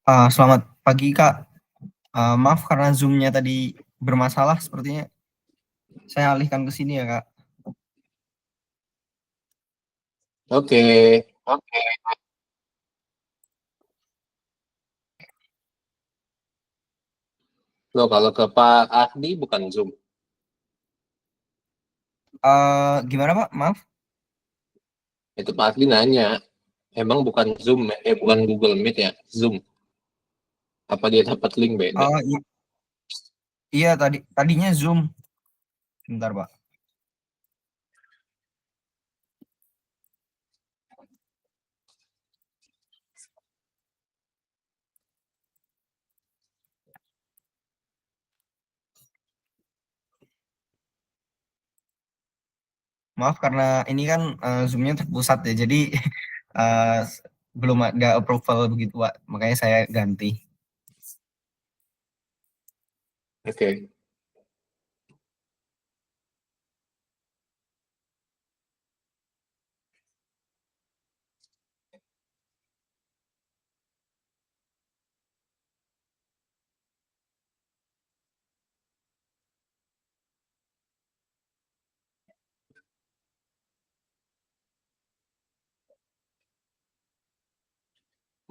Selamat pagi Kak. Maaf karena Zoom-nya tadi bermasalah sepertinya. Saya alihkan ke sini ya Kak. Oke, Oke. loh kalau ke Pak Ahdi bukan Zoom. Gimana Pak? Maaf. Itu Pak Ahdi nanya, emang bukan Zoom ya? Bukan Google Meet ya, Zoom. Apa dia dapat link beda? Iya tadinya Zoom. Bentar Pak. Maaf karena ini kan Zoom-nya terpusat ya. Jadi eh, belum ada approval begitu Pak. Makanya saya ganti. Oke,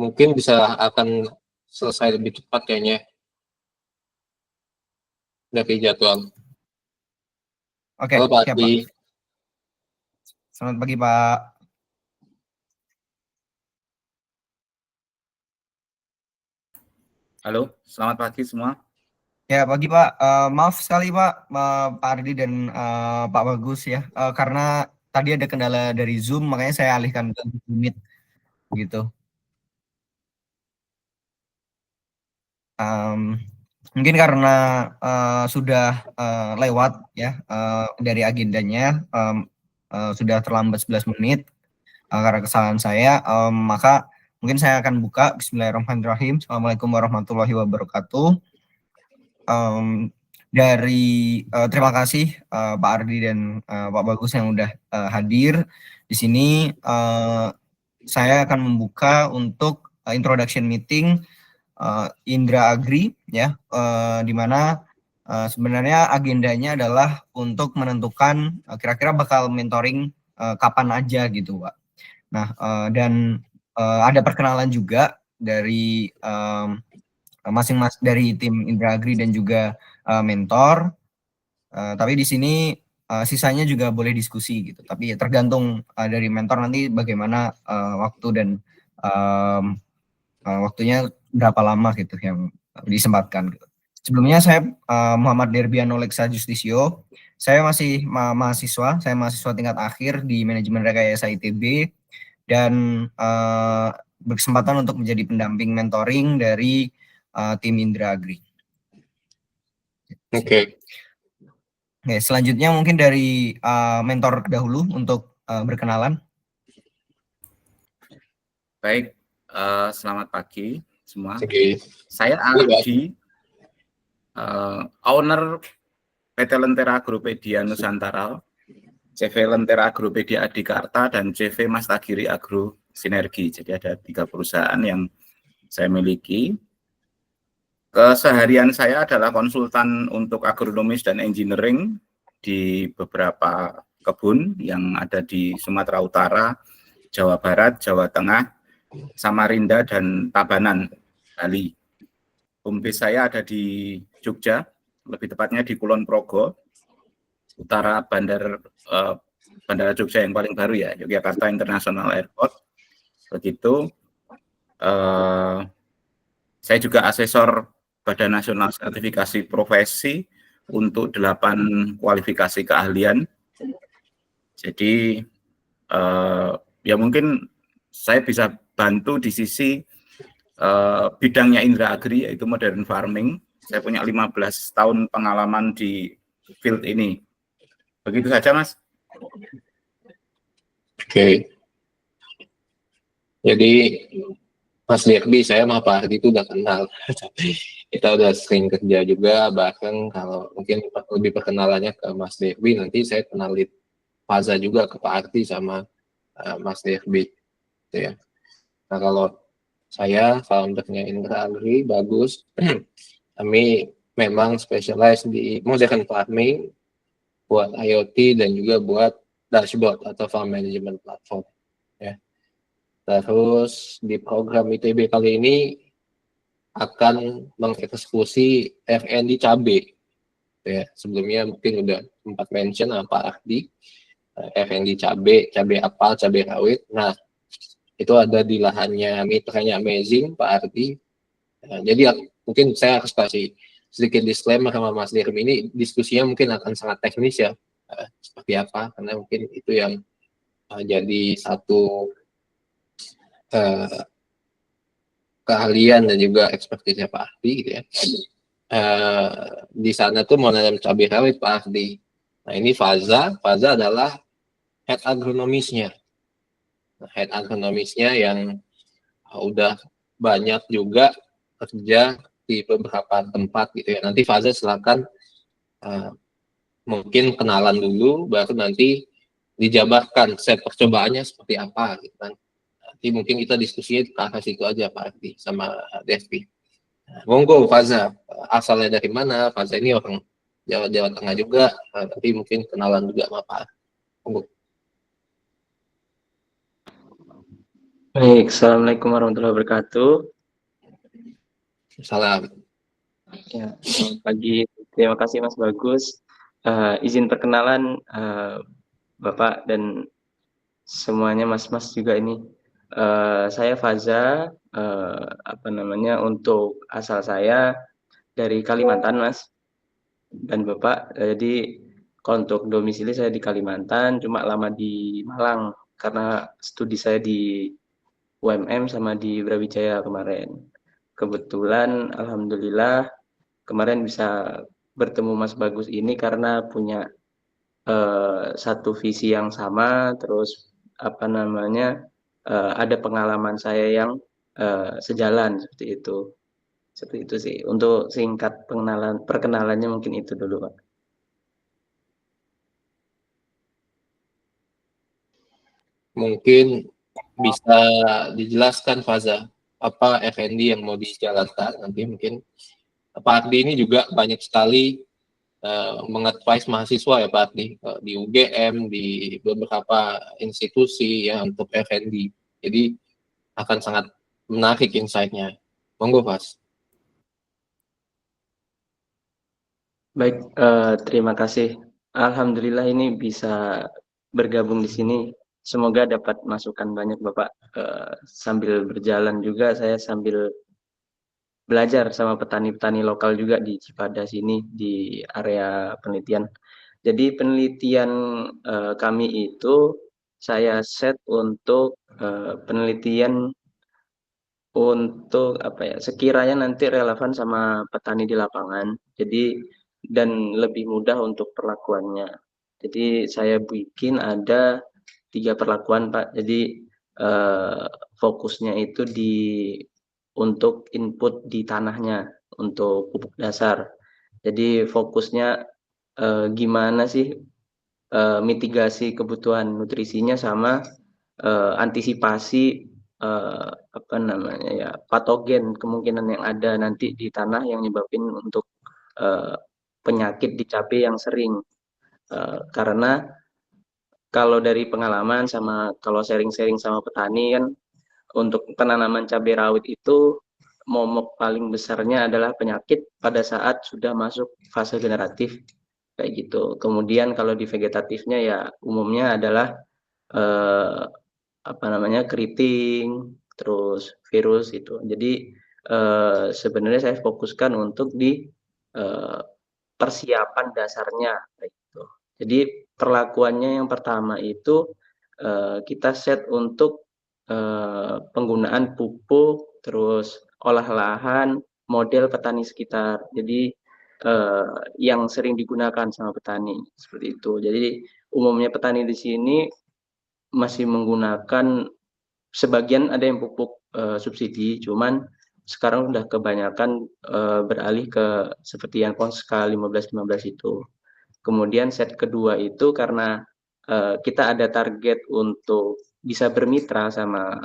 mungkin bisa akan selesai lebih cepat kayaknya dari jadwal. Oke, Halo Pak siap Ahdi. Pak. Selamat pagi Pak. Halo, selamat pagi semua. Ya pagi Pak. Maaf sekali Pak, Pak Ardi dan Pak Bagus ya. Karena tadi ada kendala dari Zoom, makanya saya alihkan ke Google Meet gitu. Um, Mungkin karena sudah lewat ya dari agendanya, sudah terlambat 11 menit karena kesalahan saya, maka mungkin saya akan buka. Bismillahirrahmanirrahim. Assalamualaikum warahmatullahi wabarakatuh. Terima kasih Pak Ardi dan Pak Bagus yang udah hadir di sini. Saya akan membuka untuk introduction meeting Indra Agri ya, di mana sebenarnya agendanya adalah untuk menentukan kira-kira bakal mentoring kapan aja gitu Pak. Nah, dan ada perkenalan juga dari masing-masing dari tim Indra Agri dan juga mentor. Tapi di sini sisanya juga boleh diskusi gitu. Tapi tergantung dari mentor nanti bagaimana waktu dan waktunya berapa lama gitu yang disempatkan gitu. Sebelumnya saya Muhammad Derbiano Lexa Justisio. Saya masih mahasiswa, saya mahasiswa tingkat akhir di manajemen rekayasa ITB dan berkesempatan untuk menjadi pendamping mentoring dari tim Indra Agri. Oke, Oke, selanjutnya mungkin dari mentor dahulu untuk berkenalan. Baik, selamat pagi semua. oke. Saya Ardi, owner PT Lentera Agropedia Nusantara, CV Lentera Agropedia Adikarta, dan CV Mas Tagiri Agro Sinergi. Jadi ada 3 perusahaan yang saya miliki. Keseharian saya adalah konsultan untuk agronomis dan engineering di beberapa kebun yang ada di Sumatera Utara, Jawa Barat, Jawa Tengah, Samarinda, dan Tabanan, Bali. Home base saya ada di Jogja, lebih tepatnya di Kulon Progo, utara Bandara Jogja yang paling baru ya, Yogyakarta International Airport. Begitu. Saya juga asesor Badan Nasional Sertifikasi Profesi untuk 8 kualifikasi keahlian. Jadi ya mungkin saya bisa bantu di sisi bidangnya Indra Agri, yaitu modern farming. Saya punya 15 tahun pengalaman di field ini. Begitu saja, Mas. Oke. Jadi Mas Derby, saya sama Pak Ardi itu udah kenal. Kita udah sering kerja juga, bahkan kalau mungkin lebih perkenalannya ke Mas Derby, nanti saya kenalin Faza juga ke Pak Ardi sama Mas Derby. Gitu ya. Nah kalau Saya foundernya Indra Agri, Bagus. Kami memang specialize di modern farming buat IoT dan juga buat dashboard atau farm management platform. Ya. Terus di program ITB kali ini akan mengeksekusi F&D cabai. Ya, sebelumnya mungkin udah sempat mention Pak Ardi, F&D cabai apa, cabai rawit. Nah, itu ada di lahannya mitranya Amazing, Pak Ardi. Jadi mungkin saya harus kasih sedikit disclaimer sama Mas Dirm, ini diskusinya mungkin akan sangat teknis ya, seperti apa, karena mungkin itu yang jadi satu keahlian dan juga ekspertisnya Pak Ardi gitu ya. Di sana tuh mau nanam cabai rawit Pak Ardi. Nah ini Faza adalah head agronomisnya. Nah, head agronomisnya yang udah banyak juga kerja di beberapa tempat gitu ya. Nanti Faza silakan mungkin kenalan dulu, baru nanti dijabarkan set percobaannya seperti apa gitu kan. Nanti mungkin kita diskusinya ke arah situ aja Pak Ardi sama Devi. Monggo Faza, asalnya dari mana? Faza ini orang Jawa Tengah juga, tapi mungkin kenalan juga sama Pak. Monggo. Baik, Assalamualaikum warahmatullahi wabarakatuh. Salam. Ya, selamat pagi. Terima kasih Mas Bagus. Izin perkenalan Bapak dan semuanya Mas-Mas juga ini. Saya Faza, untuk asal saya dari Kalimantan Mas dan Bapak. Jadi kalau untuk domisili saya di Kalimantan, cuma lama di Malang karena studi saya di UMM sama di Brawijaya kemarin. Kebetulan alhamdulillah kemarin bisa bertemu Mas Bagus ini karena punya satu visi yang sama, terus ada pengalaman saya yang sejalan seperti itu. Seperti itu sih. Untuk singkat perkenalannya mungkin itu dulu, Pak. Mungkin bisa dijelaskan Faza apa F&D yang mau dijalankan nanti. Mungkin Pak Ardi ini juga banyak sekali mengadvise mahasiswa ya Pak Ardi di UGM, di beberapa institusi ya untuk F&D. Jadi akan sangat menarik insight-nya. Monggo Mas. Baik, terima kasih. Alhamdulillah ini bisa bergabung di sini. Semoga dapat masukan banyak Bapak. Sambil berjalan juga saya sambil belajar sama petani-petani lokal juga di Cipadas ini di area penelitian. Jadi penelitian kami itu saya set untuk penelitian untuk sekiranya nanti relevan sama petani di lapangan. Jadi dan lebih mudah untuk perlakuannya. Jadi saya bikin ada 3 perlakuan Pak. Jadi fokusnya itu untuk input di tanahnya, untuk pupuk dasar. Jadi fokusnya gimana sih mitigasi kebutuhan nutrisinya sama antisipasi patogen kemungkinan yang ada nanti di tanah yang nyebabin untuk penyakit di cabai yang sering. Karena kalau dari pengalaman sama kalau sharing-sharing sama petani kan untuk penanaman cabai rawit itu momok paling besarnya adalah penyakit pada saat sudah masuk fase generatif kayak gitu. Kemudian kalau di vegetatifnya ya umumnya adalah keriting, terus virus itu. Jadi sebenarnya saya fokuskan untuk di persiapan dasarnya kayak gitu. Jadi perlakuannya yang pertama itu kita set untuk penggunaan pupuk, terus olah lahan, model petani sekitar. Jadi yang sering digunakan sama petani seperti itu. Jadi umumnya petani di sini masih menggunakan sebagian ada yang pupuk subsidi, cuman sekarang udah kebanyakan beralih ke seperti yang Ponska 15-15 itu. Kemudian set kedua itu karena kita ada target untuk bisa bermitra sama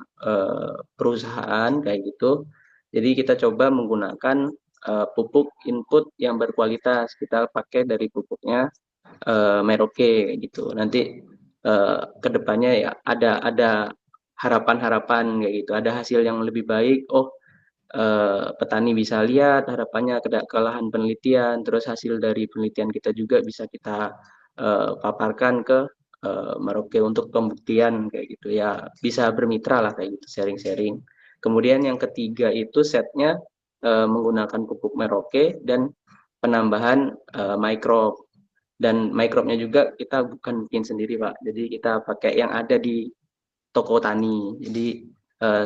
perusahaan kayak gitu. Jadi kita coba menggunakan pupuk input yang berkualitas. Kita pakai dari pupuknya Merauke gitu. Nanti kedepannya ya ada harapan-harapan kayak gitu. Ada hasil yang lebih baik. Oh, petani bisa lihat harapannya ke lahan penelitian, terus hasil dari penelitian kita juga bisa kita paparkan ke Merauke untuk pembuktian kayak gitu ya, bisa bermitra lah kayak gitu, sharing-sharing. Kemudian yang ketiga itu setnya menggunakan pupuk Merauke dan penambahan microbe, dan microbe-nya juga kita bukan bikin sendiri Pak, jadi kita pakai yang ada di toko tani. Jadi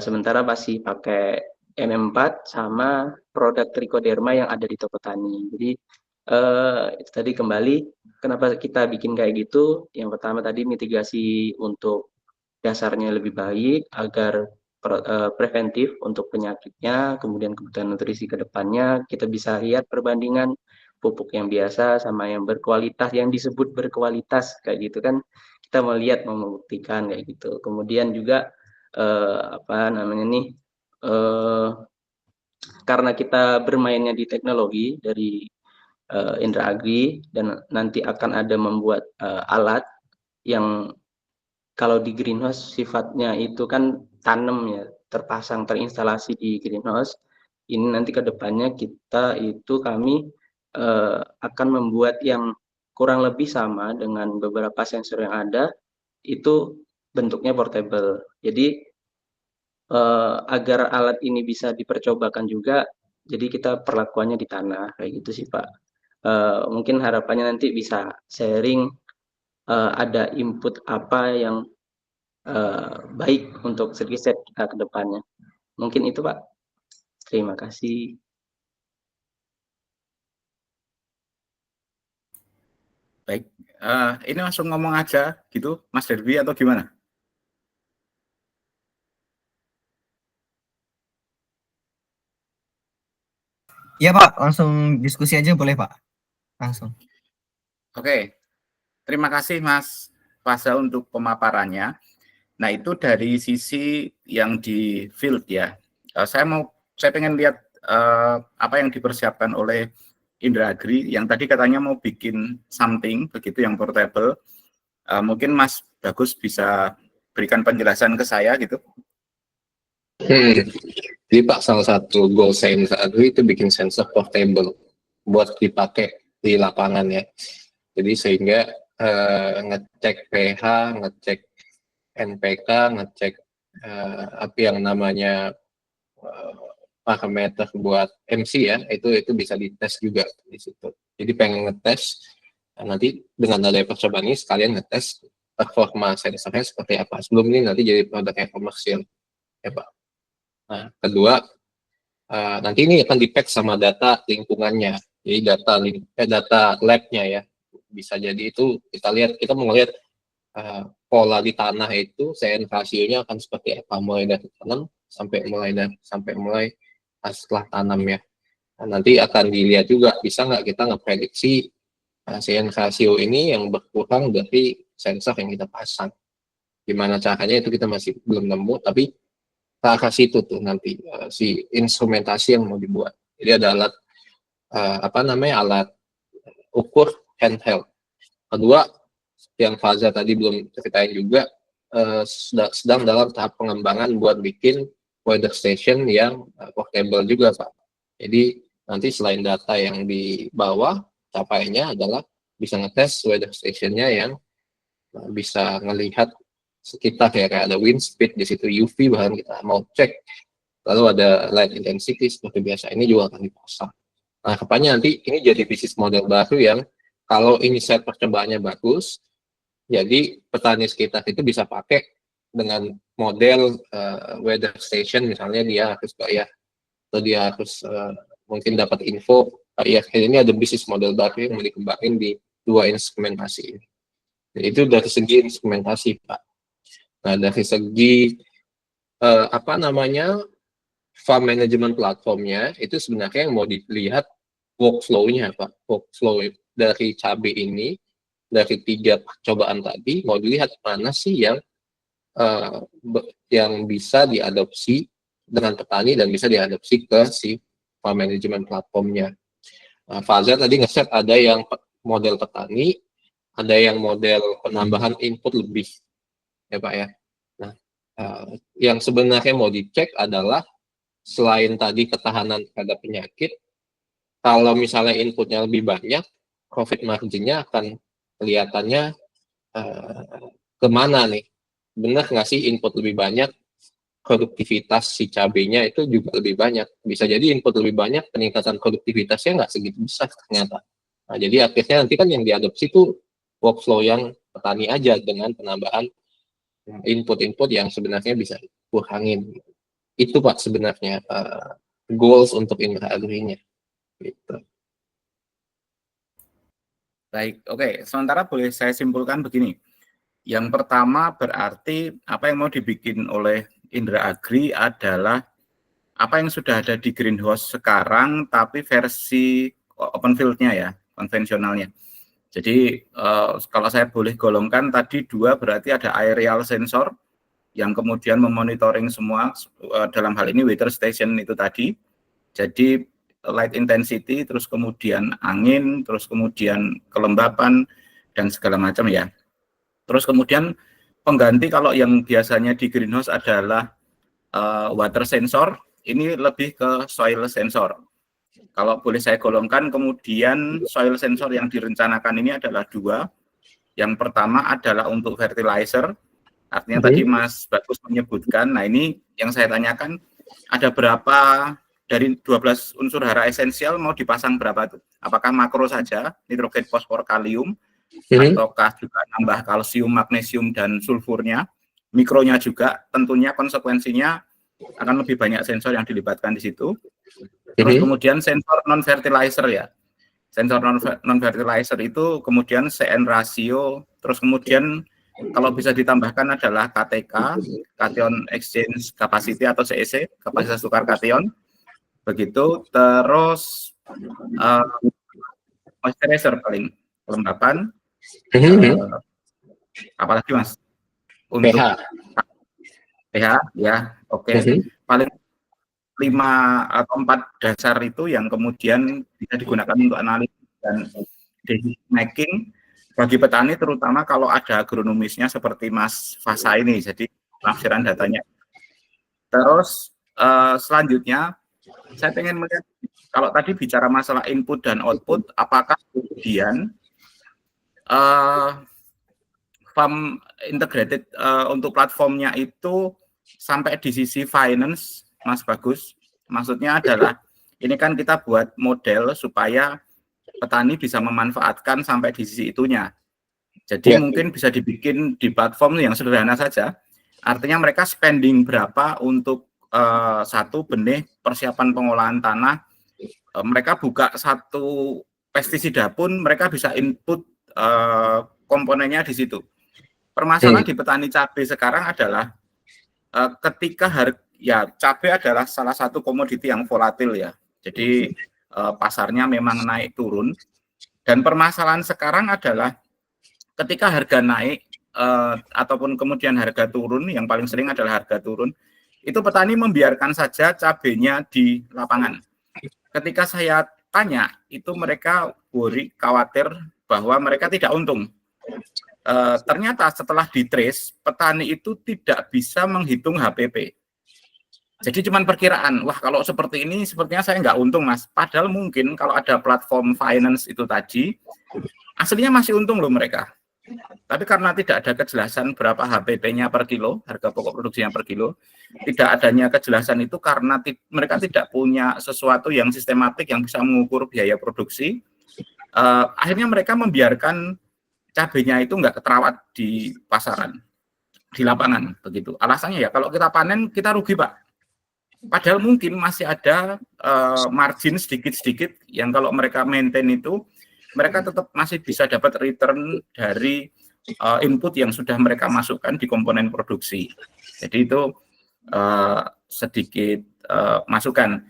sementara masih pakai MM4 sama produk Trichoderma yang ada di toko tani. Jadi itu tadi kembali kenapa kita bikin kayak gitu. Yang pertama tadi mitigasi untuk dasarnya lebih baik agar preventif untuk penyakitnya, kemudian kebutuhan nutrisi ke depannya kita bisa lihat perbandingan pupuk yang biasa sama yang berkualitas, yang disebut berkualitas kayak gitu kan, kita mau lihat, mau membuktikan kayak gitu. Kemudian juga apa namanya nih, karena kita bermainnya di teknologi dari Indra Agri dan nanti akan ada membuat alat yang kalau di greenhouse sifatnya itu kan tanam ya, terpasang, terinstalasi di greenhouse. Ini nanti ke depannya kami akan membuat yang kurang lebih sama dengan beberapa sensor yang ada, itu bentuknya portable. Jadi agar alat ini bisa dipercobakan juga, jadi kita perlakuannya di tanah kayak gitu sih Pak. Mungkin harapannya nanti bisa sharing ada input apa yang baik untuk riset ke depannya. Mungkin itu Pak. Terima kasih. Baik, ini langsung ngomong aja gitu, Mas Derby atau gimana? Iya Pak, langsung diskusi aja boleh Pak, langsung. Oke, terima kasih Mas Faza untuk pemaparannya. Nah itu dari sisi yang di field ya. Saya pengen lihat apa yang dipersiapkan oleh Indra Agri yang tadi katanya mau bikin something begitu yang portable. Mungkin Mas Bagus bisa berikan penjelasan ke saya gitu. Jadi Pak, salah satu goal Science Agri itu bikin sensor portable buat dipakai di lapangan ya. Jadi sehingga ngecek pH, ngecek NPK, ngecek apa yang namanya parameter buat MC ya, itu bisa dites juga di situ. Jadi pengen ngetes nanti dengan adanya percobaan ini sekalian ngetes performa sensornya seperti apa. Sebelum ini nanti jadi produk yang komersial ya Pak. Nah, kedua, nanti ini akan di-pack sama data lingkungannya. Jadi data lab-nya ya. Bisa jadi itu kita mau lihat pola di tanah itu CN rasionya akan seperti apa, mulai dari tanam sampai mulai setelah tanam ya. Nah, nanti akan dilihat juga bisa nggak kita ngeprediksi CN rasio ini yang berkurang dari sensor yang kita pasang. Gimana caranya itu kita masih belum nemu, tapi ke arah situ tuh nanti si instrumentasi yang mau dibuat. Jadi ada alat alat ukur handheld. Kedua, yang Faza tadi belum ceritain juga, sedang dalam tahap pengembangan buat bikin weather station yang portable juga Pak. Jadi nanti selain data yang di bawah, capaiannya adalah bisa ngetes weather stationnya yang bisa ngelihat sekitar ya, kayak ada wind speed di situ, UV bahkan kita mau cek, lalu ada light intensity seperti biasa, ini juga akan dipasang. Nah kedepannya nanti ini jadi bisnis model baru yang kalau ini set percobaannya bagus, jadi petani sekitar itu bisa pakai dengan model weather station, misalnya dia harus bayar atau dia harus mungkin dapat info ya, ini ada bisnis model baru yang mau dikembangin di dua instrumentasi ini. Jadi itu dari segi instrumentasi Pak. Nah dari segi farm management platformnya itu sebenarnya yang mau dilihat workflow-nya Pak. Workflow dari cabai ini, dari 3 percobaan tadi, mau dilihat mana sih yang yang bisa diadopsi dengan petani dan bisa diadopsi ke si farm management platformnya. Faza tadi nge-set ada yang model petani, ada yang model penambahan input lebih, ya Pak ya. Nah, yang sebenarnya mau dicek adalah selain tadi ketahanan terhadap penyakit, kalau misalnya inputnya lebih banyak, profit margin-nya akan kelihatannya kemana nih? Benar nggak sih input lebih banyak, produktivitas si cabenya itu juga lebih banyak. Bisa jadi input lebih banyak, peningkatan produktivitasnya nggak segitu besar ternyata. Nah, jadi akhirnya nanti kan yang diadopsi itu workflow yang petani aja dengan penambahan input-input yang sebenarnya bisa kurangin. Itu Pak sebenarnya goals untuk Indra Agri-nya. Gitu. Baik, oke. Sementara boleh saya simpulkan begini. Yang pertama berarti apa yang mau dibikin oleh Indra Agri adalah apa yang sudah ada di greenhouse sekarang, tapi versi open field-nya ya, konvensionalnya. Jadi kalau saya boleh golongkan tadi dua, berarti ada aerial sensor yang kemudian memonitoring semua, dalam hal ini weather station itu tadi. Jadi light intensity, terus kemudian angin, terus kemudian kelembapan, dan segala macam ya. Terus kemudian pengganti kalau yang biasanya di greenhouse adalah water sensor, ini lebih ke soil sensor. Kalau boleh saya golongkan, kemudian soil sensor yang direncanakan ini adalah dua. Yang pertama adalah untuk fertilizer, artinya tadi Mas Bagus menyebutkan, nah ini yang saya tanyakan, ada berapa dari 12 unsur hara esensial mau dipasang berapa tuh? Apakah makro saja, nitrogen, fosfor, kalium, ataukah juga nambah kalsium, magnesium, dan sulfurnya, mikronya juga, tentunya konsekuensinya akan lebih banyak sensor yang dilibatkan di situ. Terus kemudian sensor non-fertilizer ya. Sensor non-fertilizer itu kemudian CN ratio, terus kemudian kalau bisa ditambahkan adalah KTK, Cation Exchange Capacity atau CEC, kapasitas tukar kation. Begitu, terus moisturizer paling, kelembapan, apalagi Mas? Untuk pH ya, oke. Paling 5 atau 4 dasar itu yang kemudian bisa digunakan untuk analisis dan decision making bagi petani, terutama kalau ada agronomisnya seperti Mas Fasa ini, jadi penafsiran datanya. Terus selanjutnya saya pengen melihat, kalau tadi bicara masalah input dan output, apakah kemudian farm integrated untuk platformnya itu sampai di sisi finance, Mas Bagus, maksudnya adalah ini kan kita buat model supaya petani bisa memanfaatkan sampai di sisi itunya. Jadi mungkin bisa dibikin di platform yang sederhana saja. Artinya mereka spending berapa untuk satu benih persiapan pengolahan tanah. Mereka buka satu pestisida pun mereka bisa input komponennya di situ. Permasalahan di petani cabai sekarang adalah ketika cabai adalah salah satu komoditi yang volatil ya. Jadi pasarnya memang naik turun. Dan permasalahan sekarang adalah ketika harga naik ataupun kemudian harga turun, yang paling sering adalah harga turun, itu petani membiarkan saja cabainya di lapangan. Ketika saya tanya, itu mereka worry, khawatir bahwa mereka tidak untung. Ternyata setelah ditrace, petani itu tidak bisa menghitung HPP. Jadi cuma perkiraan, wah kalau seperti ini sepertinya saya nggak untung Mas. Padahal mungkin kalau ada platform finance itu tadi, aslinya masih untung loh mereka. Tapi karena tidak ada kejelasan berapa HPP-nya per kilo, harga pokok produksinya per kilo, tidak adanya kejelasan itu karena mereka tidak punya sesuatu yang sistematik yang bisa mengukur biaya produksi, akhirnya mereka membiarkan cabenya itu nggak terawat di pasaran, di lapangan, begitu. Alasannya ya kalau kita panen kita rugi Pak. Padahal mungkin masih ada margin sedikit-sedikit yang kalau mereka maintain itu, mereka tetap masih bisa dapat return dari input yang sudah mereka masukkan di komponen produksi. Jadi itu sedikit masukan.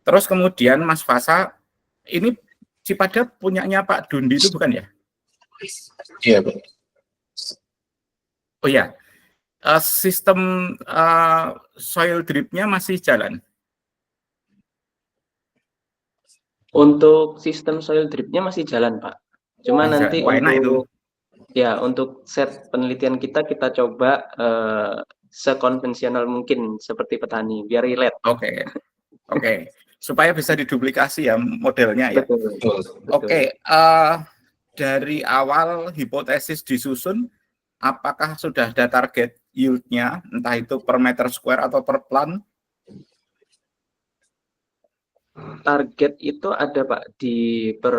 Terus kemudian Mas Fasa, ini Cipada punyanya Pak Dundi itu bukan ya? Iya, Pak. Oh ya, Sistem soil drip-nya masih jalan. Untuk sistem soil drip-nya masih jalan, Pak. Cuma Masih nanti jalan. Wah, enak itu. untuk set penelitian kita coba sekonvensional mungkin seperti petani, biar relate. Oke. Supaya bisa diduplikasi ya modelnya ya. Betul. Oke, dari awal hipotesis disusun, apakah sudah ada target yield-nya, entah itu per meter square atau per plant? Target itu ada, Pak, di per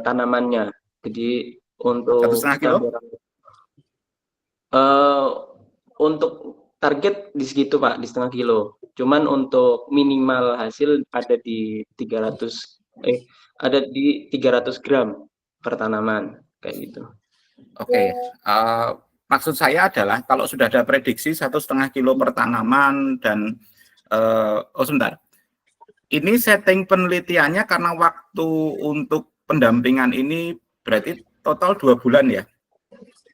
tanamannya. Jadi untuk 1,5 kilo? Untuk target di segitu, Pak, di 0,5 kilo. Cuman untuk minimal hasil ada di 300 gram per tanaman kayak gitu. Oke, maksud saya adalah kalau sudah ada prediksi 1,5 kilo per tanaman dan sebentar. Ini setting penelitiannya karena waktu untuk pendampingan ini berarti total 2 bulan ya.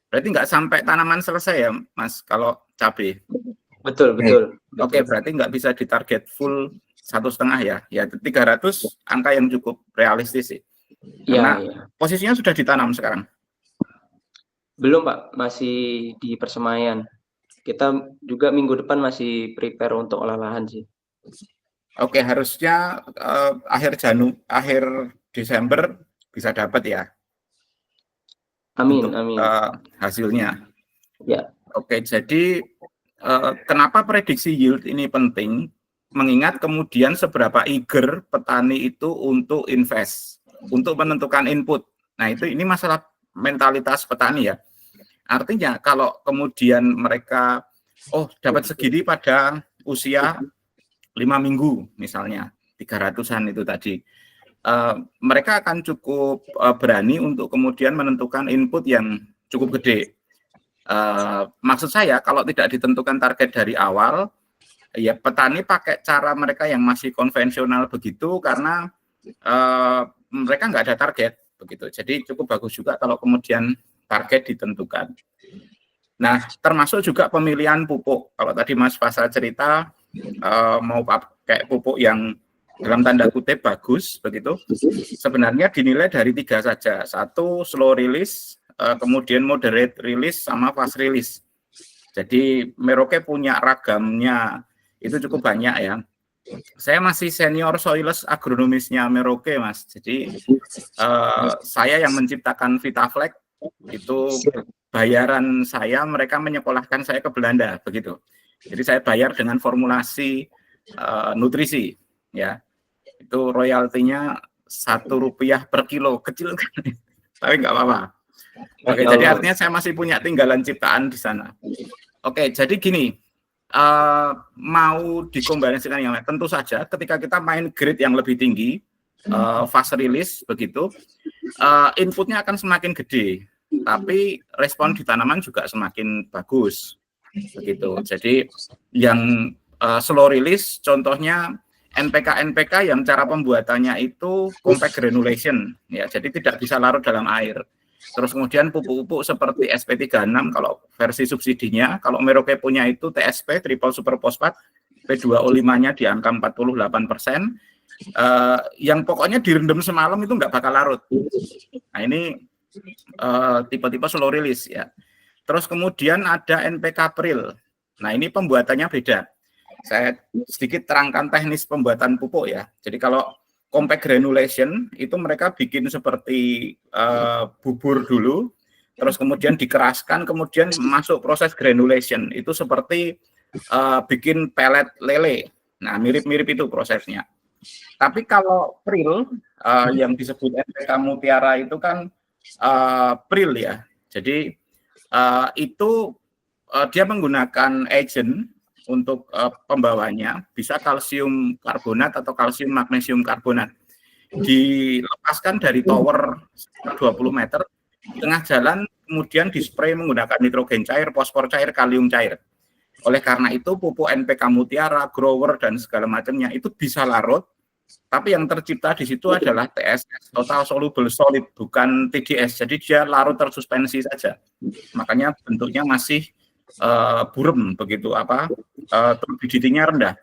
Berarti nggak sampai tanaman selesai ya, Mas, kalau cabai. Betul. Oke, berarti nggak bisa ditarget full 1,5 ya. Ya 300 angka yang cukup realistis sih. Karena posisinya sudah ditanam sekarang. Belum, Pak, masih di persemaian. Kita juga minggu depan masih prepare untuk olah lahan sih. Oke, harusnya akhir Desember bisa dapat ya. Amin. Hasilnya. Ya. Oke, jadi kenapa prediksi yield ini penting? Mengingat kemudian seberapa eager petani itu untuk invest, untuk menentukan input. Nah, ini masalah mentalitas petani ya. Artinya kalau kemudian mereka dapat segini pada usia 5 minggu misalnya, 300-an itu tadi. Mereka akan cukup berani untuk kemudian menentukan input yang cukup gede. Maksud saya kalau tidak ditentukan target dari awal, ya petani pakai cara mereka yang masih konvensional begitu karena mereka nggak ada target begitu. Jadi cukup bagus juga kalau kemudian target ditentukan. Nah, termasuk juga pemilihan pupuk. Kalau tadi Mas Fasal cerita mau pakai pupuk yang dalam tanda kutip bagus begitu, sebenarnya dinilai dari 3 saja. 1 slow release, kemudian moderate release sama fast release. Jadi Merauke punya ragamnya itu cukup banyak ya. Saya masih senior soilless agronomisnya Merauke, Mas. Jadi saya yang menciptakan VitaFlex itu bayaran saya, mereka menyekolahkan saya ke Belanda begitu. Jadi saya bayar dengan formulasi nutrisi ya. Itu royaltinya Rp1 per kilo, kecil kan, tapi nggak apa-apa. Oke, jadi artinya saya masih punya tinggalan ciptaan di sana. Oke, jadi gini, mau dikombinasikan yang lain, tentu saja ketika kita main grade yang lebih tinggi, fast release begitu, inputnya akan semakin gede, tapi respon di tanaman juga semakin bagus, begitu. Jadi yang slow release, contohnya NPK yang cara pembuatannya itu compact granulation, ya, jadi tidak bisa larut dalam air. Terus kemudian pupuk-pupuk seperti SP36 kalau versi subsidinya, kalau Merauke punya itu TSP, triple super fosfat, P2O5-nya di angka 48%, yang pokoknya direndam semalam itu nggak bakal larut. Nah ini tipe-tipe slow release ya. Terus kemudian ada NPK Pril. Nah ini pembuatannya beda. Saya sedikit terangkan teknis pembuatan pupuk ya. Jadi kalau compact granulation itu mereka bikin seperti bubur dulu, terus kemudian dikeraskan, kemudian masuk proses granulation. Itu seperti bikin pelet lele. Nah mirip-mirip itu prosesnya. Tapi kalau Pril yang disebut NPK Mutiara itu kan Pril ya. Jadi itu dia menggunakan agent untuk pembawanya, bisa kalsium karbonat atau kalsium magnesium karbonat. Dilepaskan dari tower 20 meter, di tengah jalan kemudian dispray menggunakan nitrogen cair, fosfor cair, kalium cair. Oleh karena itu pupuk NPK Mutiara, grower dan segala macamnya itu bisa larut, tapi yang tercipta di situ adalah TSS, total soluble solid, bukan TDS. Jadi dia larut tersuspensi saja. Makanya bentuknya masih burem begitu turbidity-nya rendah.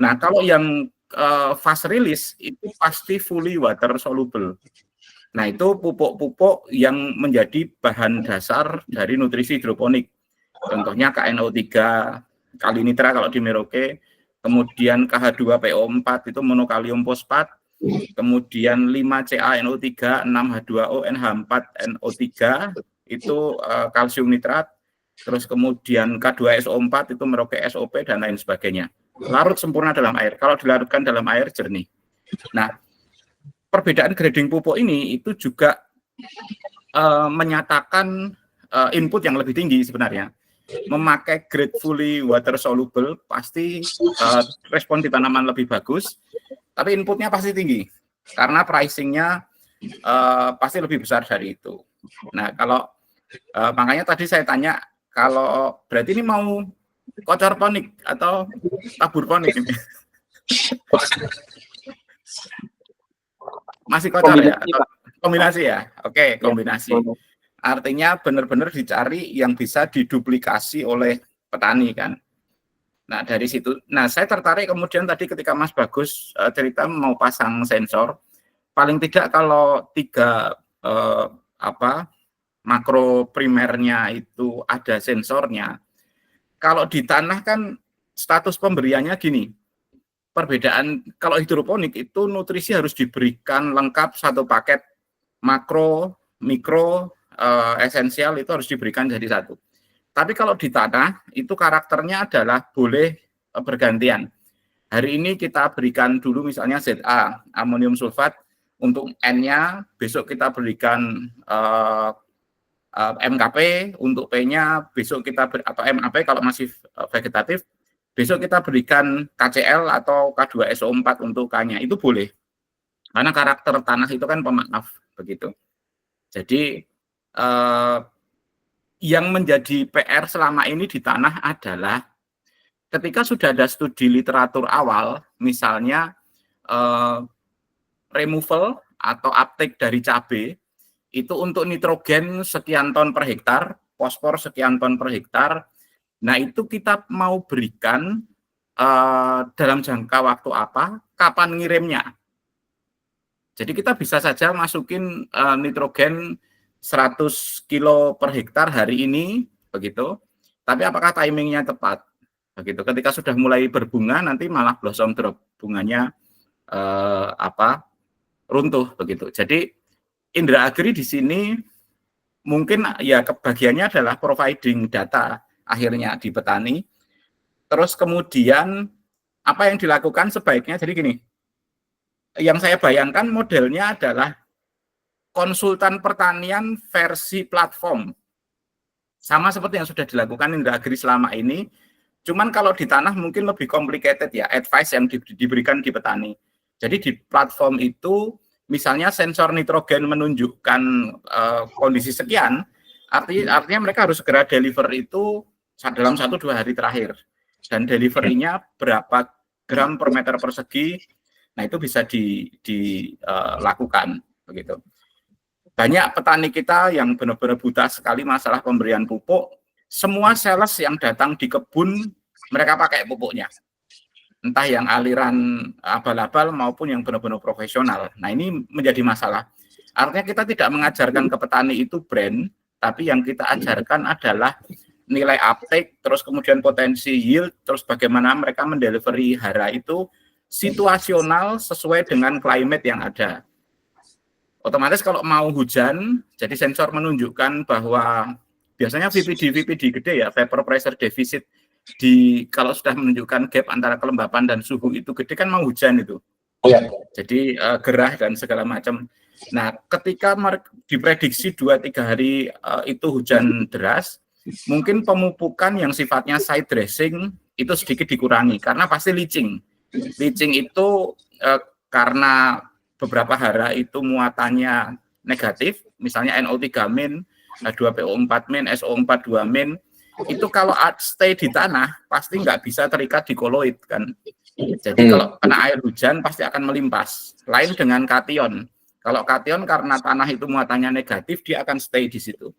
Nah, kalau yang fast release itu pasti fully water soluble. Nah, itu pupuk-pupuk yang menjadi bahan dasar dari nutrisi hidroponik. Contohnya KNO3 kalinitra kalau di Merauke, kemudian KH2PO4 itu monokalium fosfat, kemudian 5CaNO3, 6H2O, NH4NO3 itu kalsium nitrat, terus kemudian K2SO4 itu Merauke SOP dan lain sebagainya. Larut sempurna dalam air. Kalau dilarutkan dalam air jernih. Nah, perbedaan grading pupuk ini itu juga menyatakan input yang lebih tinggi sebenarnya. Memakai grade fully water soluble pasti respon di tanaman lebih bagus, tapi inputnya pasti tinggi karena pricingnya pasti lebih besar dari itu. Nah, kalau makanya tadi saya tanya, kalau berarti ini mau kocor ponik atau tabur ponik ini? Masih kocor ya? Atau kombinasi ya? Oke, kombinasi. Artinya benar-benar dicari yang bisa diduplikasi oleh petani kan. Nah, dari situ. Nah, saya tertarik kemudian tadi ketika Mas Bagus cerita mau pasang sensor. Paling tidak kalau 3 makro primernya itu ada sensornya. Kalau di tanah kan status pemberiannya gini. Perbedaan kalau hidroponik itu nutrisi harus diberikan lengkap satu paket, makro, mikro, esensial itu harus diberikan jadi satu. Tapi kalau di tanah itu karakternya adalah boleh bergantian. Hari ini kita berikan dulu misalnya ZA, amonium sulfat untuk N-nya, besok kita berikan MKP untuk P-nya, besok kita atau MAP kalau masih vegetatif, besok kita berikan KCl atau K2SO4 untuk K-nya, itu boleh. Karena karakter tanah itu kan pemaaf begitu. Jadi yang menjadi PR selama ini di tanah adalah ketika sudah ada studi literatur awal, misalnya removal atau uptake dari cabai, itu untuk nitrogen sekian ton per hektar, fosfor sekian ton per hektar. Nah, itu kita mau berikan dalam jangka waktu apa, kapan ngirimnya. Jadi kita bisa saja masukin nitrogen 100 kilo per hektar hari ini, begitu. Tapi apakah timingnya tepat? Begitu. Ketika sudah mulai berbunga, nanti malah blossom drop, bunganya runtuh, begitu. Jadi Indra Agri di sini mungkin ya kebagiannya adalah providing data akhirnya di petani. Terus kemudian apa yang dilakukan sebaiknya, jadi gini, yang saya bayangkan modelnya adalah konsultan pertanian versi platform. Sama seperti yang sudah dilakukan Indra Agri selama ini, cuman kalau di tanah mungkin lebih complicated ya, advice yang diberikan di petani. Jadi di platform itu, misalnya sensor nitrogen menunjukkan kondisi sekian, artinya mereka harus segera deliver itu dalam 1-2 hari terakhir. Dan deliverynya berapa gram per meter persegi, nah itu bisa dilakukan begitu. Banyak petani kita yang benar-benar buta sekali masalah pemberian pupuk. Semua sales yang datang di kebun, mereka pakai pupuknya. Entah yang aliran abal-abal maupun yang benar-benar profesional. Nah, ini menjadi masalah. Artinya kita tidak mengajarkan ke petani itu brand, tapi yang kita ajarkan adalah nilai uptake, terus kemudian potensi yield, terus bagaimana mereka mendelivery hara itu situasional sesuai dengan climate yang ada. Otomatis kalau mau hujan, jadi sensor menunjukkan bahwa biasanya VPD gede ya, vapor pressure deficit, kalau sudah menunjukkan gap antara kelembapan dan suhu itu gede kan mau hujan itu. Jadi gerah dan segala macam. Nah, ketika diprediksi 2-3 hari itu hujan deras, mungkin pemupukan yang sifatnya side dressing itu sedikit dikurangi karena pasti leaching. Leaching itu karena beberapa hara itu muatannya negatif, misalnya NO3-, H2PO4-, SO4-2-, itu kalau stay di tanah pasti nggak bisa terikat di koloid kan. Jadi kalau kena air hujan pasti akan melimpas. Lain dengan kation. Kalau kation karena tanah itu muatannya negatif, dia akan stay di situ.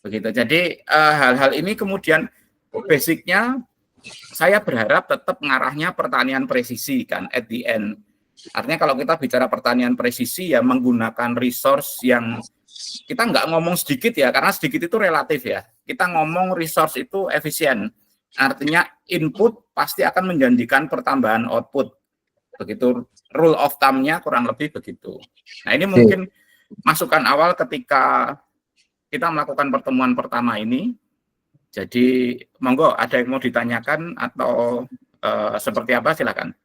begitu. Jadi hal-hal ini kemudian basicnya saya berharap tetap ngarahnya pertanian presisi kan at the end. Artinya kalau kita bicara pertanian presisi ya menggunakan resource yang kita nggak ngomong sedikit ya, karena sedikit itu relatif ya. Kita ngomong resource itu efisien. Artinya input pasti akan menjanjikan pertambahan output. Begitu rule of thumb-nya kurang lebih begitu. Nah ini mungkin masukan awal ketika kita melakukan pertemuan pertama ini. Jadi monggo ada yang mau ditanyakan atau seperti apa silakan.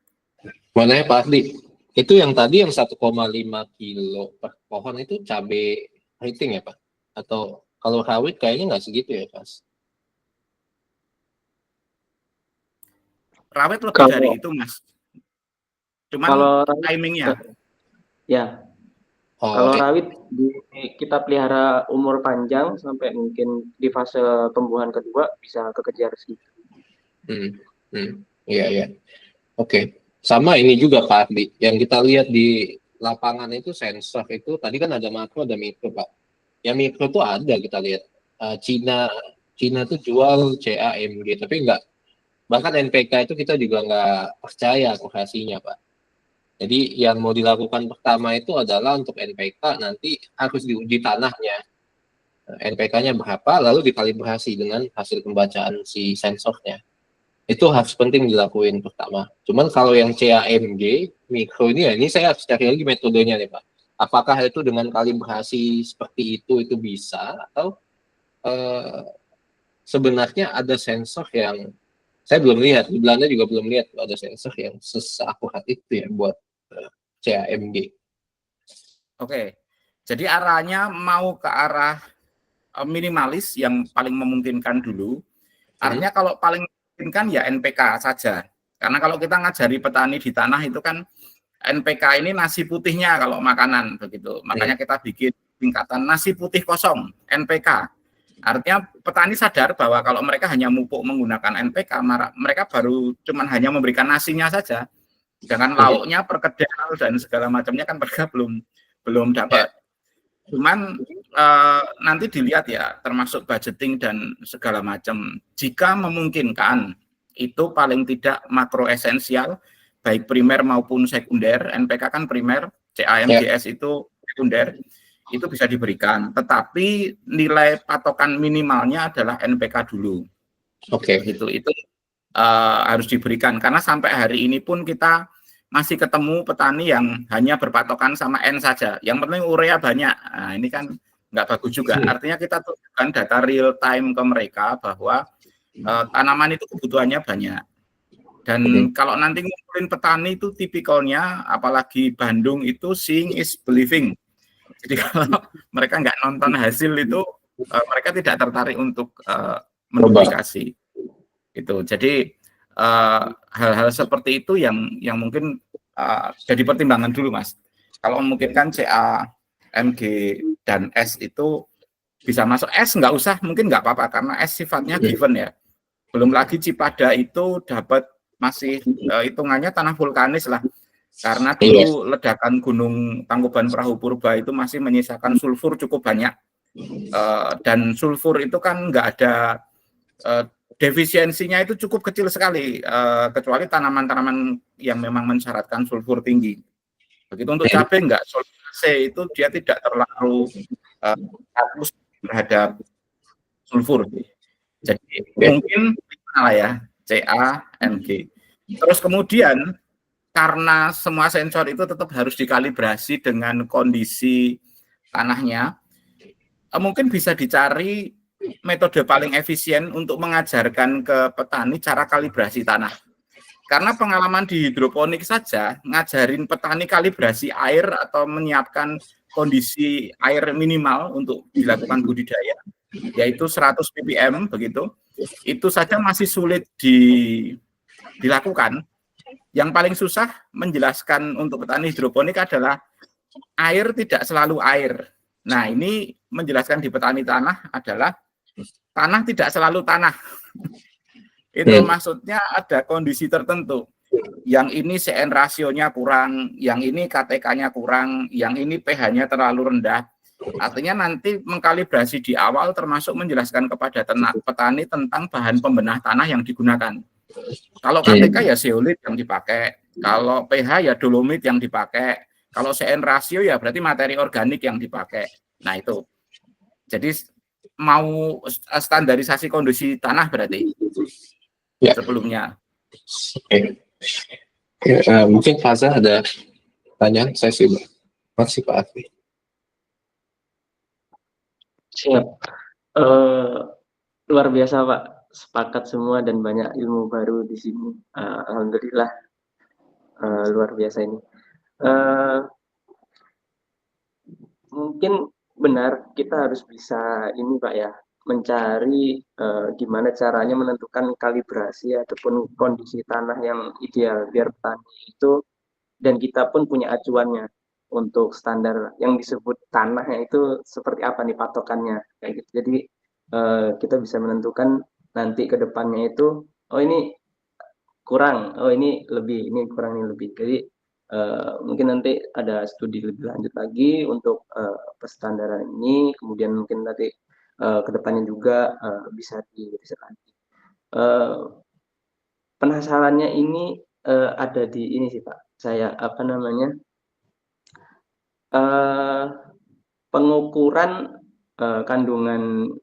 Mana ya Pak Ardi? Itu yang tadi yang 1,5 kilo per pohon itu cabai keriting ya Pak? Atau kalau rawit kayaknya nggak segitu ya Pak? Rawit lebih dari itu Mas. Cuman kalau timingnya. Ya, Oh, kalau rawit kita pelihara umur panjang sampai mungkin di fase pembuahan kedua bisa kekejar segitu. Iya ya. Oke. Sama ini juga Pak Ardi, yang kita lihat di lapangan itu sensor itu tadi kan ada makro ada mikro Pak. Yang mikro tuh ada kita lihat Cina tuh jual CAMG tapi enggak, bahkan NPK itu kita juga nggak percaya akurasinya Pak. Jadi yang mau dilakukan pertama itu adalah untuk NPK nanti harus diuji tanahnya. NPK-nya berapa lalu dikalibrasi dengan hasil pembacaan si sensornya. Itu harus penting dilakuin pertama. Cuman kalau yang CAMG, mikro ini ya, ini saya harus cari lagi metodenya nih Pak. Apakah itu dengan kalibrasi seperti itu bisa atau sebenarnya ada sensor yang saya belum lihat, di Belanda juga belum lihat ada sensor yang seakurat itu ya buat CAMG. Oke, jadi arahnya mau ke arah minimalis yang paling memungkinkan dulu. Artinya kalau paling memungkinkan ya NPK saja. Karena kalau kita ngajari petani di tanah itu kan NPK ini nasi putihnya kalau makanan begitu. Makanya kita bikin tingkatan nasi putih kosong NPK. Artinya petani sadar bahwa kalau mereka hanya mupuk menggunakan NPK, mereka baru cuman hanya memberikan nasinya saja. Dengan lauknya, perkedel dan segala macamnya kan mereka belum dapat. Cuman nanti dilihat ya, termasuk budgeting dan segala macam. Jika memungkinkan, itu paling tidak makro esensial, baik primer maupun sekunder. NPK kan primer, CAMGS itu sekunder, itu bisa diberikan. Tetapi nilai patokan minimalnya adalah NPK dulu. Oke. Itu harus diberikan. Karena sampai hari ini pun kita masih ketemu petani yang hanya berpatokan sama N saja. Yang penting urea banyak. Nah, ini kan nggak bagus juga. Artinya kita tunjukkan data real time ke mereka bahwa tanaman itu kebutuhannya banyak. Dan kalau nanti ngumpulin petani itu tipikalnya, apalagi Bandung itu seeing is believing. Jadi kalau mereka nggak nonton hasil itu, mereka tidak tertarik untuk menduplikasi. Itu. Jadi hal-hal seperti itu yang mungkin jadi pertimbangan dulu Mas. Kalau memungkinkan CA, MG dan S itu bisa masuk. S nggak usah, mungkin nggak apa-apa karena S sifatnya given ya. Belum lagi Cipada itu dapat masih hitungannya tanah vulkanis lah. Karena dulu ledakan Gunung Tangkuban Perahu Purba itu masih menyisakan sulfur cukup banyak. Dan sulfur itu kan nggak ada defisiensinya itu cukup kecil sekali, kecuali tanaman-tanaman yang memang mensyaratkan sulfur tinggi. Begitu untuk cabai enggak, sulfur C itu dia tidak terlalu fokus terhadap sulfur. Jadi mungkin lah ya, CA, MG. Terus kemudian karena semua sensor itu tetap harus dikalibrasi dengan kondisi tanahnya, mungkin bisa dicari metode paling efisien untuk mengajarkan ke petani cara kalibrasi tanah. Karena pengalaman di hidroponik saja, ngajarin petani kalibrasi air atau menyiapkan kondisi air minimal untuk dilakukan budidaya, yaitu 100 ppm begitu, itu saja masih sulit dilakukan. Yang paling susah menjelaskan untuk petani hidroponik adalah air tidak selalu air. Nah, ini menjelaskan di petani tanah adalah tanah tidak selalu tanah. Itu maksudnya ada kondisi tertentu. Yang ini CN rasionya kurang, yang ini KTK-nya kurang, yang ini pH-nya terlalu rendah. Artinya nanti mengkalibrasi di awal termasuk menjelaskan kepada petani tentang bahan pembenah tanah yang digunakan. Kalau KTK ya zeolit yang dipakai, kalau pH ya dolomit yang dipakai, kalau CN rasio ya berarti materi organik yang dipakai. Nah itu. Jadi mau standarisasi kondisi tanah berarti sebelumnya. Oke. Mungkin Faza ada pertanyaan, saya sih masih Pak Afri. Siap. Luar biasa Pak, sepakat semua dan banyak ilmu baru di sini. Alhamdulillah, luar biasa ini. Mungkin benar kita harus bisa ini Pak ya, mencari gimana caranya menentukan kalibrasi ataupun kondisi tanah yang ideal biar petani itu, dan kita pun punya acuannya untuk standar yang disebut tanahnya itu seperti apa nih patokannya kayak gitu. Jadi kita bisa menentukan nanti ke depannya itu, oh ini kurang, oh ini lebih, ini kurang, ini lebih. Jadi mungkin nanti ada studi lebih lanjut lagi untuk perstandaran ini, kemudian mungkin nanti ke depannya juga bisa diriset lagi. Penasarannya ini ada di ini sih Pak, saya apa namanya, pengukuran kandungan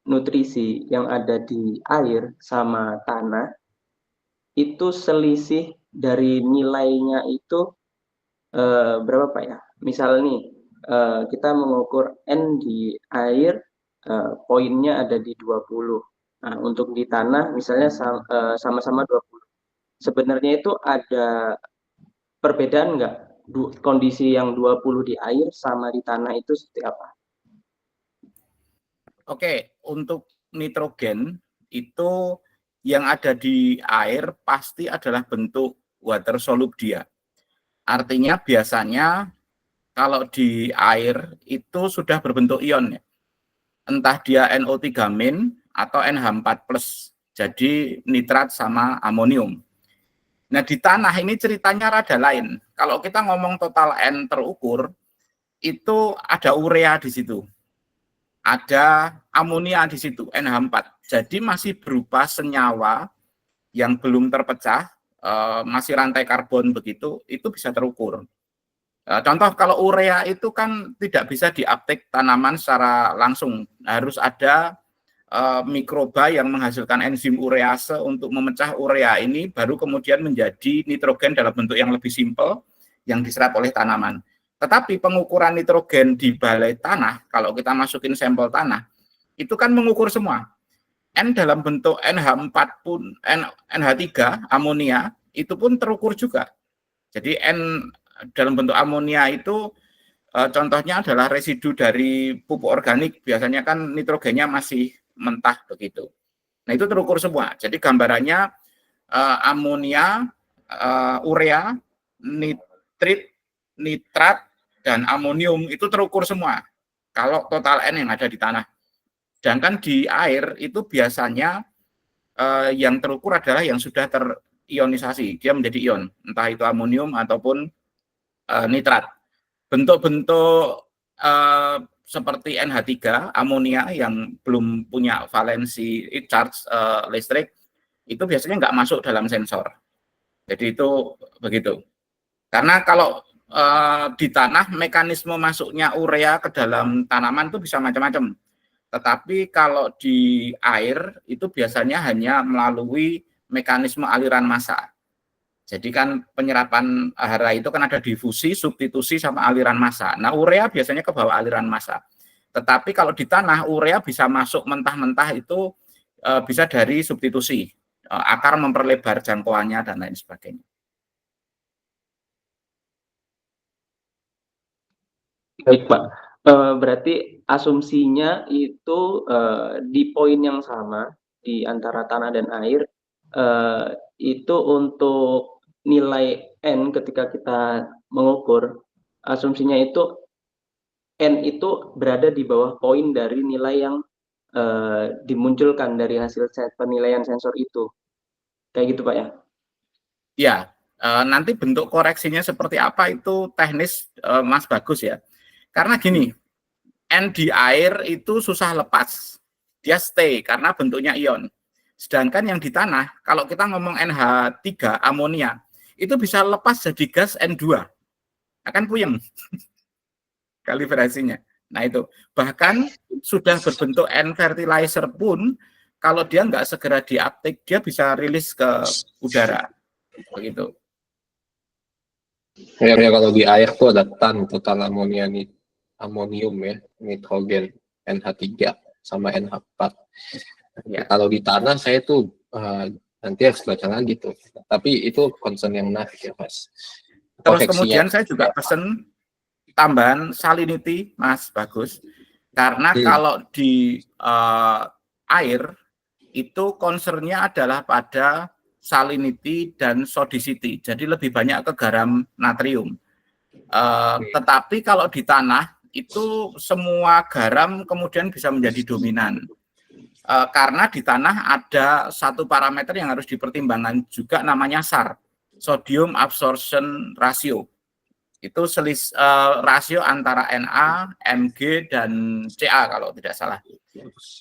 nutrisi yang ada di air sama tanah itu selisih dari nilainya itu berapa Pak ya? Misal nih kita mengukur N di air, poinnya ada di 20. Nah, untuk di tanah misalnya sama-sama 20. Sebenarnya itu ada perbedaan nggak? Kondisi yang 20 di air sama di tanah itu seperti apa? Oke, untuk nitrogen itu yang ada di air pasti adalah bentuk water soluble dia. Artinya biasanya kalau di air itu sudah berbentuk ion ya. Entah dia NO3- atau NH4+. Jadi nitrat sama amonium. Nah, di tanah ini ceritanya rada lain. Kalau kita ngomong total N terukur, itu ada urea di situ. Ada amonia di situ, NH4. Jadi masih berupa senyawa yang belum terpecah, masih rantai karbon begitu, itu bisa terukur. Contoh kalau urea itu kan tidak bisa diaptek tanaman secara langsung, harus ada mikroba yang menghasilkan enzim urease untuk memecah urea ini, baru kemudian menjadi nitrogen dalam bentuk yang lebih simpel yang diserap oleh tanaman. Tetapi pengukuran nitrogen di balai tanah, kalau kita masukin sampel tanah, itu kan mengukur semua. N dalam bentuk NH4 pun, NH3, amonia, itu pun terukur juga. Jadi N dalam bentuk amonia itu contohnya adalah residu dari pupuk organik, biasanya kan nitrogennya masih mentah begitu. Nah itu terukur semua. Jadi gambarannya amonia, urea, nitrat, dan amonium itu terukur semua. Kalau total N yang ada di tanah. Sedangkan di air itu biasanya yang terukur adalah yang sudah terionisasi, dia menjadi ion, entah itu amonium ataupun nitrat. Bentuk-bentuk seperti NH3, amonia yang belum punya valensi charge listrik, itu biasanya nggak masuk dalam sensor. Jadi itu begitu. Karena kalau di tanah, mekanisme masuknya urea ke dalam tanaman itu bisa macam-macam. Tetapi kalau di air, itu biasanya hanya melalui mekanisme aliran massa. Jadi kan penyerapan hara itu kan ada difusi, substitusi, sama aliran massa. Nah, urea biasanya ke bawah aliran massa. Tetapi kalau di tanah, urea bisa masuk mentah-mentah itu bisa dari substitusi. Akar memperlebar jangkauannya dan lain sebagainya. Baik Pak, berarti asumsinya itu di poin yang sama di antara tanah dan air, itu untuk nilai N ketika kita mengukur, asumsinya itu N itu berada di bawah poin dari nilai yang dimunculkan dari hasil penilaian sensor itu. Kayak gitu Pak ya? Ya, nanti bentuk koreksinya seperti apa itu teknis Mas Bagus ya. Karena gini, N di air itu susah lepas, dia stay karena bentuknya ion. Sedangkan yang di tanah, kalau kita ngomong NH3 amonia, itu bisa lepas jadi gas N2, akan puyeng kalibrasinya. Nah itu, bahkan sudah berbentuk N fertilizer pun, kalau dia nggak segera diuptake, dia bisa rilis ke udara, begitu. Ya, kalau di air tuh ada total amonium ya, nitrogen, NH3 sama NH4. Ya. Kalau di tanah saya tuh nanti harus baca lagi tuh. Tapi itu concern yang menarik ya, Mas. Terus kemudian saya juga pesen tambahan salinity, Mas Bagus. Karena kalau di air itu concernnya adalah pada salinity dan sodicity, jadi lebih banyak ke garam natrium. Tetapi kalau di tanah itu semua garam kemudian bisa menjadi dominan. Karena di tanah ada satu parameter yang harus dipertimbangkan juga, namanya SAR, sodium absorption ratio. Itu rasio antara Na, Mg, dan Ca kalau tidak salah.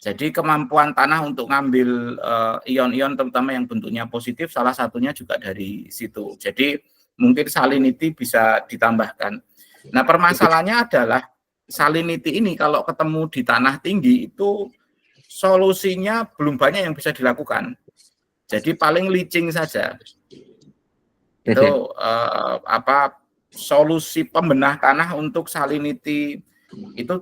Jadi kemampuan tanah untuk ngambil ion-ion terutama yang bentuknya positif, salah satunya juga dari situ. Jadi mungkin salinity bisa ditambahkan. Nah permasalahannya adalah salinity ini kalau ketemu di tanah tinggi itu solusinya belum banyak yang bisa dilakukan. Jadi paling leaching saja. Itu solusi pembenah tanah untuk salinity itu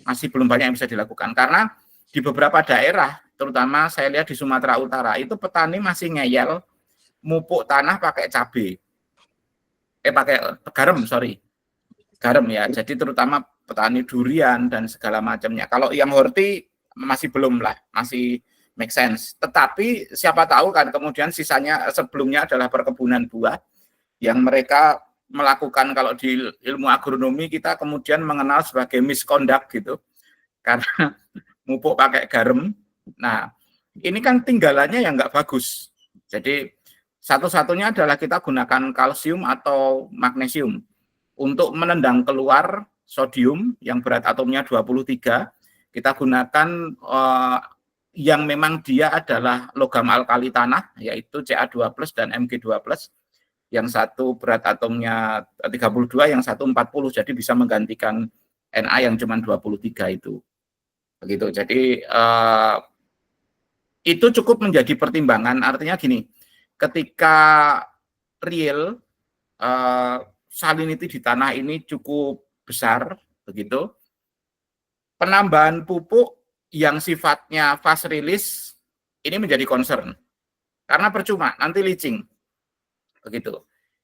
masih belum banyak yang bisa dilakukan, karena di beberapa daerah, terutama saya lihat di Sumatera Utara, itu petani masih ngeyel mupuk tanah pakai cabai, pakai garam ya. Jadi terutama petani durian dan segala macamnya. Kalau yang horti masih belum lah, masih make sense. Tetapi siapa tahu kan kemudian sisanya sebelumnya adalah perkebunan buah yang mereka melakukan, kalau di ilmu agronomi kita kemudian mengenal sebagai misconduct gitu, karena mupuk pakai garam. Nah, ini kan tinggalannya yang nggak bagus. Jadi satu-satunya adalah kita gunakan kalsium atau magnesium untuk menendang keluar sodium yang berat atomnya 23. Kita gunakan yang memang dia adalah logam alkali tanah, yaitu Ca2+ dan Mg2+. Yang satu berat atomnya 32, yang satu 40, jadi bisa menggantikan Na yang cuma 23 itu. Begitu. Jadi itu cukup menjadi pertimbangan, artinya gini, ketika real salinity di tanah ini cukup besar, begitu, penambahan pupuk yang sifatnya fast release ini menjadi concern, karena percuma, nanti leaching. Begitu.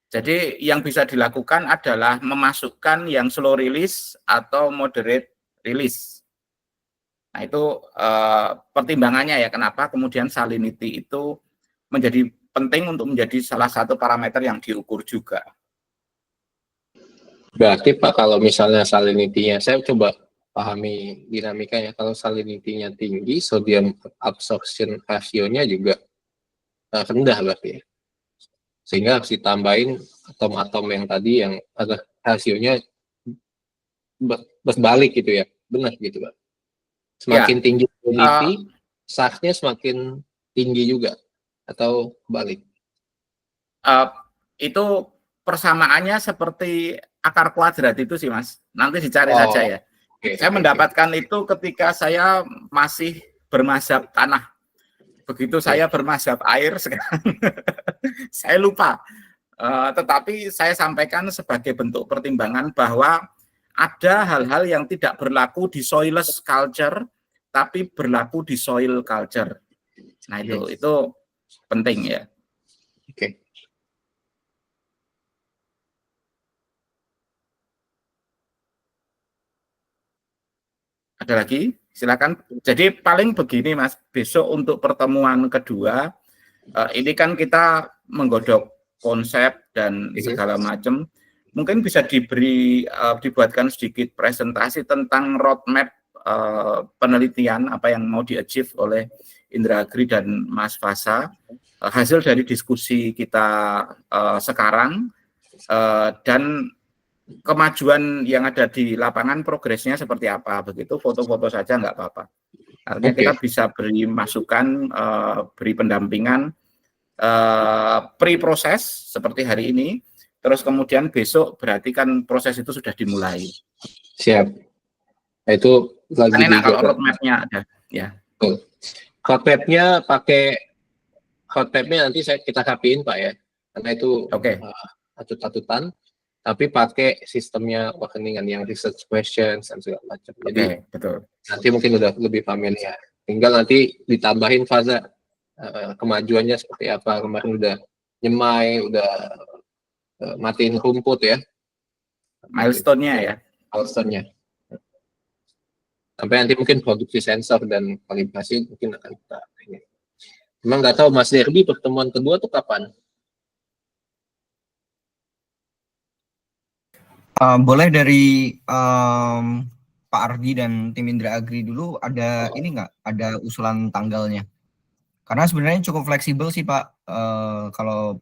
Jadi yang bisa dilakukan adalah memasukkan yang slow release atau moderate release. Nah itu pertimbangannya ya, kenapa kemudian salinity itu menjadi penting untuk menjadi salah satu parameter yang diukur juga. Berarti Pak, kalau misalnya salinity-nya, saya coba pahami dinamikanya, kalau salinity-nya tinggi, sodium absorption ratio-nya juga rendah berarti ya? Sehingga harus ditambahin atom-atom yang tadi yang ada hasilnya berbalik gitu ya, benar gitu Pak? Semakin ya, tinggi salinity, SAR-nya semakin tinggi juga, atau balik? Itu persamaannya seperti akar kuadrat itu sih Mas, nanti dicari saja ya. Saya mendapatkan itu ketika saya masih bermazhab tanah. Begitu saya bermazhab air sekarang saya lupa. Tetapi saya sampaikan sebagai bentuk pertimbangan bahwa ada hal-hal yang tidak berlaku di soilless culture, tapi berlaku di soil culture. Nah itu penting ya. Oke. Ada lagi? Silakan. Jadi paling begini Mas, besok untuk pertemuan kedua, ini kan kita menggodok konsep dan segala macam. Mungkin bisa dibuatkan sedikit presentasi tentang roadmap penelitian apa yang mau di-achieve oleh Indra Agri dan Mas Fasa, hasil dari diskusi kita sekarang, dan kemajuan yang ada di lapangan progresnya seperti apa, begitu foto-foto saja nggak apa-apa. Artinya Oke. kita bisa beri masukan, beri pendampingan pre-proses seperti hari ini, terus kemudian besok berarti kan proses itu sudah dimulai. Siap. Nah, itu lagi Kan enak kalau digodok. roadmap-nya ada, ya. Roadmap-nya nanti kita rapiin Pak ya, karena itu Oke. atut-atutan, tapi pakai sistemnya rekeningan yang research questions dan segala macam. Jadi Oke, betul. nanti mungkin udah lebih familiar. Tinggal nanti ditambahin fase kemajuannya seperti apa. Kemarin udah nyemai, udah matiin rumput ya. Milestone-nya ya. Milestone-nya. Sampai nanti mungkin produksi sensor dan kalibrasi mungkin akan kita ini. Memang nggak tahu Mas Derby pertemuan kedua tuh kapan? Boleh dari Pak Ardi dan tim Indra Agri dulu, ada ini nggak? Ada usulan tanggalnya? Karena sebenarnya cukup fleksibel sih Pak. Kalau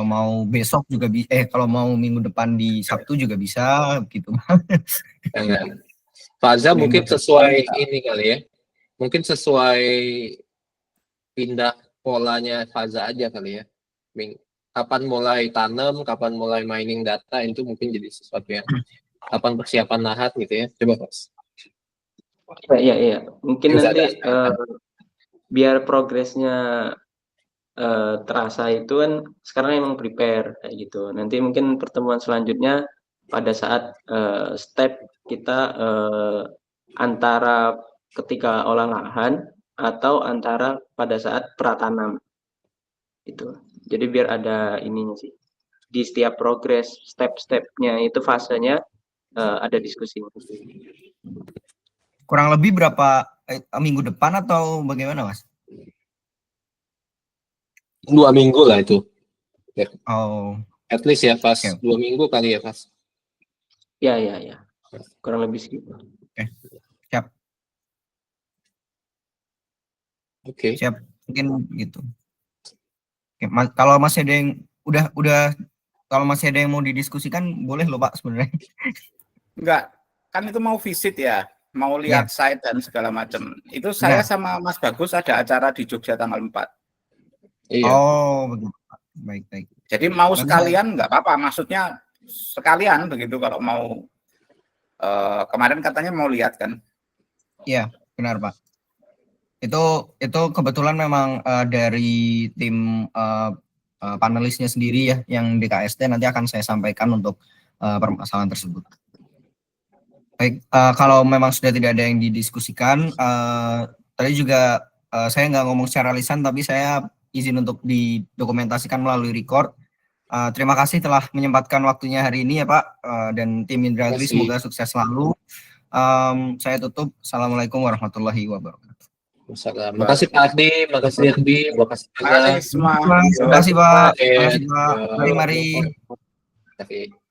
mau besok juga bisa, kalau mau minggu depan di Sabtu juga bisa gitu. Jangan. Faza mungkin sesuai ini kali ya. Mungkin sesuai pindah polanya Faza aja kali ya. Kapan mulai tanam, kapan mulai mining data, itu mungkin jadi sesuatu yang kapan persiapan lahat gitu ya. Coba Mas. Iya. Mungkin nanti biar progresnya terasa itu kan sekarang emang prepare kayak gitu. Nanti mungkin pertemuan selanjutnya pada saat step kita antara ketika olah lahan atau antara pada saat pratanam itu. Jadi biar ada ininya sih, di setiap progres step-stepnya itu fasenya ada diskusi. Kurang lebih berapa minggu depan atau bagaimana Mas? 2 minggu lah itu. Ya. Oh, At least ya pas okay. 2 minggu kali ya Mas. Ya. Kurang lebih segitu. Siap. Oke. Siap, mungkin gitu. Oke, kalau masih ada yang kalau masih ada yang mau didiskusikan boleh loh Pak sebenarnya. Enggak, kan itu mau visit ya, mau lihat site dan segala macam. Itu saya sama Mas Bagus ada acara di Jogja tanggal 4. Iya. Oh, begitu. Baik. Jadi mau sekalian nggak apa-apa, maksudnya sekalian begitu kalau mau. Kemarin katanya mau lihat kan? Iya, benar Pak. Itu kebetulan memang dari tim panelisnya sendiri ya, yang DKST nanti akan saya sampaikan untuk permasalahan tersebut. Baik, kalau memang sudah tidak ada yang didiskusikan, tadi juga saya nggak ngomong secara lisan, tapi saya izin untuk didokumentasikan melalui record. Terima kasih telah menyempatkan waktunya hari ini ya Pak, dan tim Indra Agri semoga sukses selalu. Saya tutup. Assalamualaikum warahmatullahi wabarakatuh. Terima kasih Pak Ardi, terima kasih Derby, terima kasih semua. Terima kasih Pak. Mari. Oke.